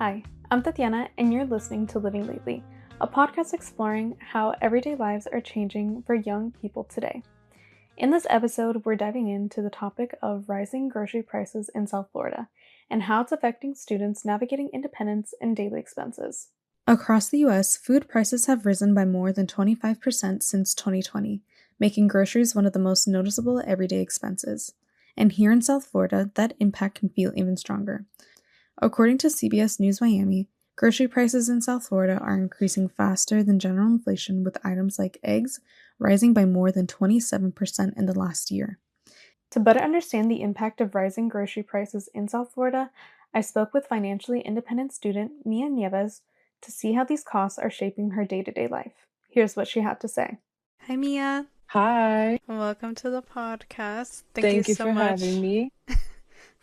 Hi, I'm Tatiana, and you're listening to Living Lately, a podcast exploring how everyday lives are changing for young people today. In this episode, we're diving into the topic of rising grocery prices in South Florida and how it's affecting students navigating independence and daily expenses. Across the U.S., food prices have risen by more than 25% since 2020, making groceries one of the most noticeable everyday expenses. And here in South Florida, that impact can feel even stronger. According to CBS News Miami, grocery prices in South Florida are increasing faster than general inflation, with items like eggs rising by more than 27% in the last year. To better understand the impact of rising grocery prices in South Florida, I spoke with financially independent student Mia Nieves to see how these costs are shaping her day-to-day life. Here's what she had to say. Hi, Mia. Hi, Welcome to the podcast. Thank you thank you so for having much. me.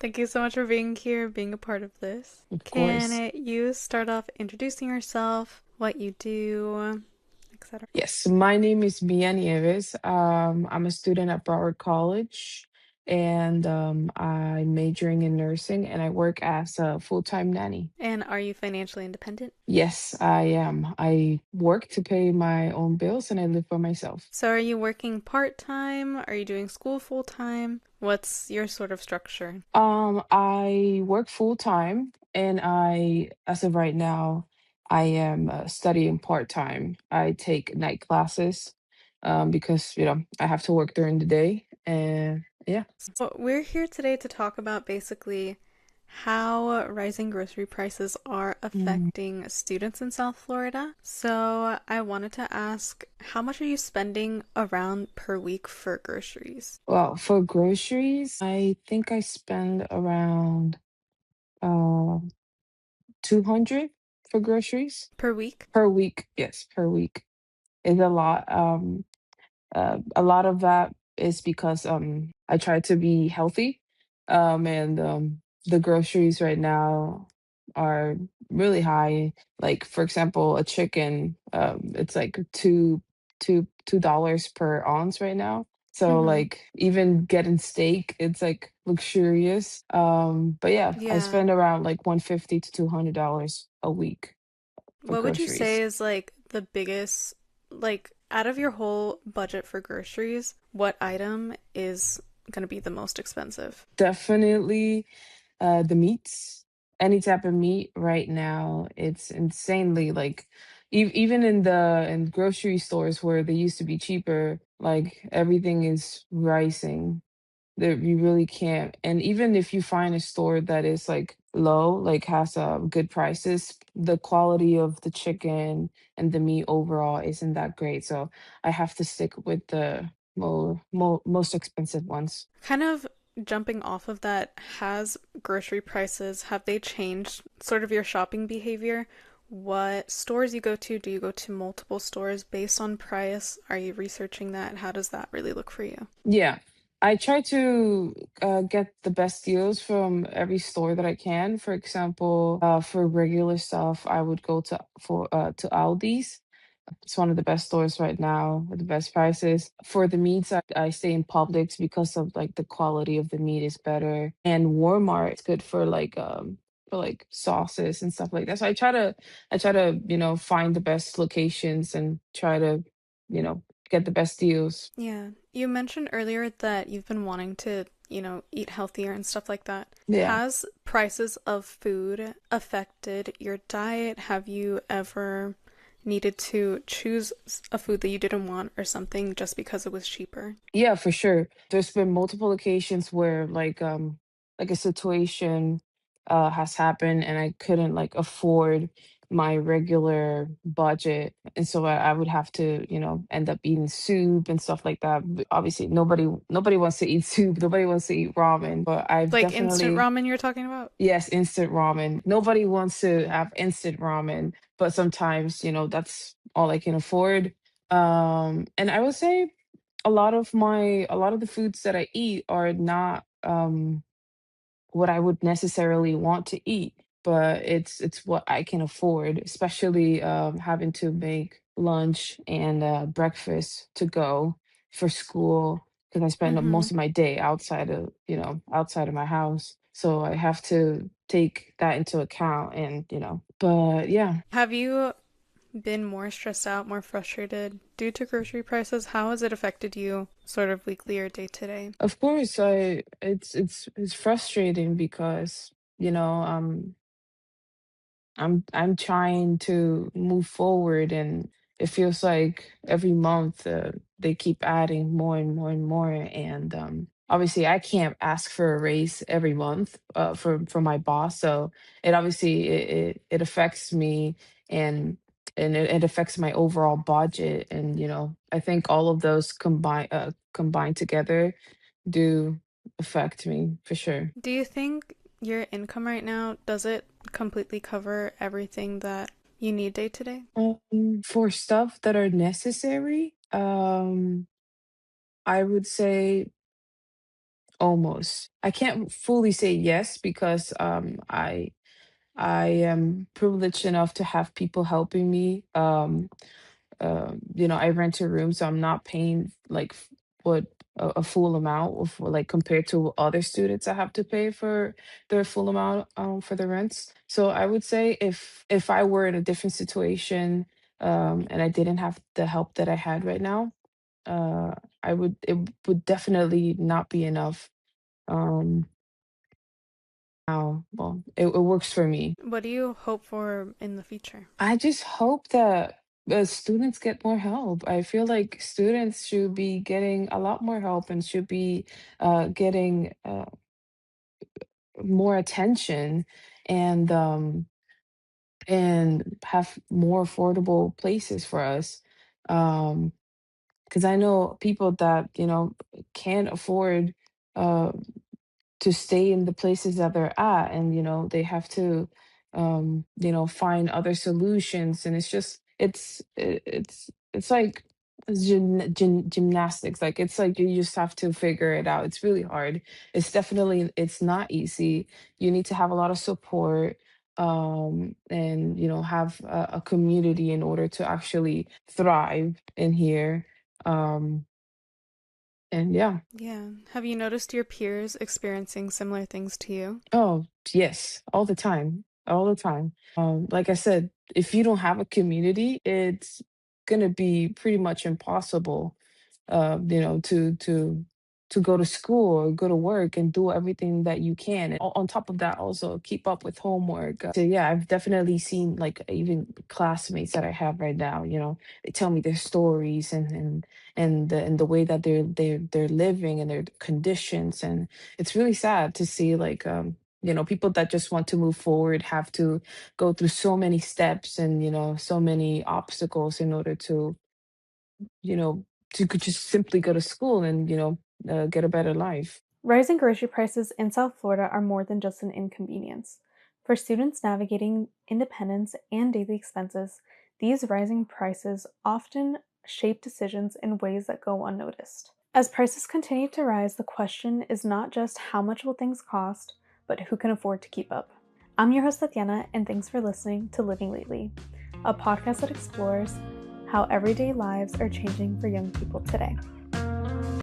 Thank you so much for being here, being a part of this. Of course. Can you start off introducing yourself, what you do, etc.? Yes, my name is Mia Nieves. I'm a student at Broward College, and I'm majoring in nursing, and I work as a full-time nanny. And are you financially independent? Yes, I am. I work to pay my own bills, and I live by myself. So are you working part-time? Are you doing school full-time? What's your sort of structure? I work full-time, and as of right now, I am studying part-time. I take night classes, because, I have to work during the day, and yeah. So we're here today to talk about basically how rising grocery prices are Mm. affecting students in South Florida. So I wanted to ask, how much are you spending around per week for groceries? Well, for groceries, I think I spend around uh 200 for groceries Per week? per week. Yes, per week is a lot. A lot of that is because I try to be healthy. And the groceries right now are really high. Like for example, a chicken, it's like $2 per ounce right now. So Mm-hmm. like even getting steak, it's like luxurious. But yeah, I Yeah. spend around like 150 to $200 a week for What would you say groceries. is like the biggest, like out of your whole budget for groceries, what item is going to be the most expensive? Definitely the meats, any type of meat right now, it's insanely like even in grocery stores where they used to be cheaper, like everything is rising. That you really can't. And even if you find a store that is like low, like has good prices, the quality of the chicken and the meat overall isn't that great. So I have to stick with the most expensive ones. Kind of jumping off of that, has grocery prices, have they changed sort of your shopping behavior? What stores you go to? Do you go to multiple stores based on price? Are you researching that? How does that really look for you? Yeah, I try to get the best deals from every store that I can. For example, for regular stuff, I would go to Aldi's. It's one of the best stores right now with the best prices. For the meats, I stay in Publix because of like the quality of the meat is better. And Walmart is good for like sauces and stuff like that. So I try to, find the best locations and try to, you know, get the best deals. Yeah. You mentioned earlier that you've been wanting to, eat healthier and stuff like that. Yeah. Has prices of food affected your diet? Have you ever needed to choose a food that you didn't want or something just because it was cheaper? Yeah, for sure. There's been multiple occasions where like a situation has happened and I couldn't like afford my regular budget. And so I would have to, end up eating soup and stuff like that. But obviously nobody wants to eat soup, nobody wants to eat ramen, but I've Like instant definitely ramen you're talking about? yes, instant ramen. Nobody wants to have instant ramen, but sometimes, that's all I can afford. And I would say a lot of the foods that I eat are not what I would necessarily want to eat, but it's what I can afford, especially having to make lunch and breakfast to go for school because I spend Mm-hmm. most of my day outside of my house. So I have to take that into account but yeah. Have you been more stressed out, more frustrated due to grocery prices? How has it affected you sort of weekly or day to day? Of course, I it's frustrating because, you know, I'm trying to move forward, and it feels like every month they keep adding more and more and more. And obviously, I can't ask for a raise every month from my boss, so it affects me, and it affects my overall budget. And I think all of those combined together do affect me for sure. Do you think your income right now does it completely cover everything that you need day to day? For stuff that are necessary, I would say almost. I can't fully say yes because I am privileged enough to have people helping me. I rent a room, so I'm not paying like what a full amount of, like, compared to other students I have to pay for their full amount for the rents. So I would say if I were in a different situation and I didn't have the help that I had right now, uh it would definitely not be enough. Um well, it works for me. What do you hope for in the future? I just hope that students get more help. I feel like students should be getting a lot more help and should be getting more attention, and have more affordable places for us. Um, because I know people that can't afford uh, to stay in the places that they're at, and they have to find other solutions. And it's like gymnastics. Like, it's like you just have to figure it out. It's really hard. It's not easy. You need to have a lot of support, and have a community in order to actually thrive in here. um and yeah. Yeah. Have you noticed your peers experiencing similar things to you? Oh, yes, all the time, all the time. Like I said, if you don't have a community, it's gonna be pretty much impossible, to go to school or go to work and do everything that you can. And on top of that, also keep up with homework. So yeah, I've definitely seen, like, even classmates that I have right now. They tell me their stories, and the way that they're living and their conditions, and it's really sad to see, like, people that just want to move forward have to go through so many steps and so many obstacles in order you know could just simply go to school and get a better life. Rising grocery prices in South Florida are more than just an inconvenience. For students navigating independence and daily expenses, these rising prices often shape decisions in ways that go unnoticed. As prices continue to rise, the question is not just how much will things cost, but who can afford to keep up. I'm your host, Tatiana, and thanks for listening to Living Lately, a podcast that explores how everyday lives are changing for young people today.